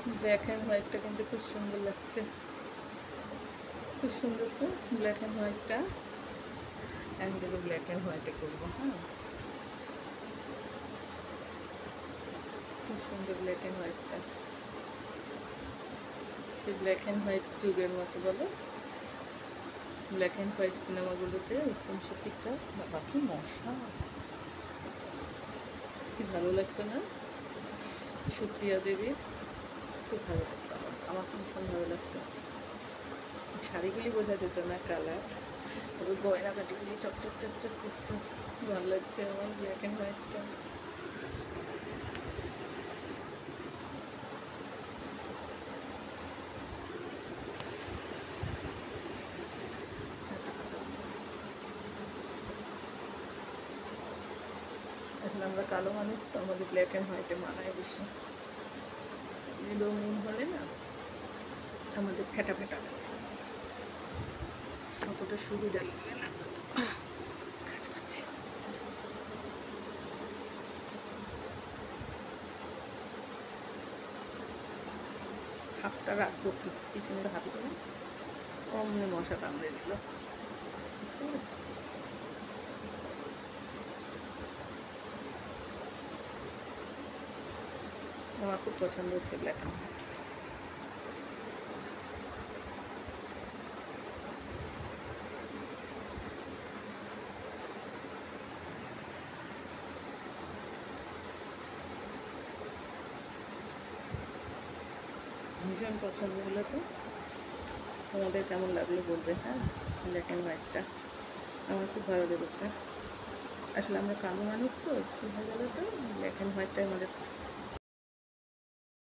Black and হোয়াইটটা কিন্তু খুব সুন্দর লাগছে, খুব সুন্দর তো ব্ল্যাক অ্যান্ড হোয়াইটটা। আমি কিন্তু ব্ল্যাক অ্যান্ড হোয়াইটে করবো। হ্যাঁ, খুব সুন্দর ব্ল্যাক অ্যান্ড হোয়াইটটা, সে ব্ল্যাক অ্যান্ড হোয়াইট যুগের মতো বলে, ব্ল্যাক অ্যান্ড হোয়াইট সিনেমাগুলোতে উত্তম সুচিত্রা, বাবা কি মশা, কি ভালো লাগতো না? সুপ্রিয়া দেবীর খুব ভালো লাগতো, আমার তো ভীষণ ভালো লাগতো। শাড়িগুলি বোঝা যেত না কালার, তবে গয়নাগাটিগুলি চকচক চকচক করতো, ভালো লাগছে আমার ব্ল্যাক অ্যান্ড হোয়াইটটা। আসলে আমরা কালো মানুষ তো, আমাদের ব্ল্যাক অ্যান্ড হোয়াইটে মানায় বেশি। রঙিন হলে না আমাদের ফেটা ফেটা লাগে, অতটা সুবিধা লাগে না। কাজ করছি, হাতটা রাখবো কি পিছনে হাত চলে অমনি মশা কামড়ে দিল, বুঝতে পেরেছি? আমার খুব পছন্দ হচ্ছে ব্ল্যাক অ্যান্ড হোয়াইট। ভীষণ পছন্দ হলো তো, তোমাদের কেমন লাগলো বলবে। হ্যাঁ, ব্ল্যাক অ্যান্ড হোয়াইটটা আমার খুব ভালো লেগেছে। আসলে আমরা কালো মানুষ তো, কী হয়ে গেলো তো ব্ল্যাক অ্যান্ড হোয়াইটটাই আমাদের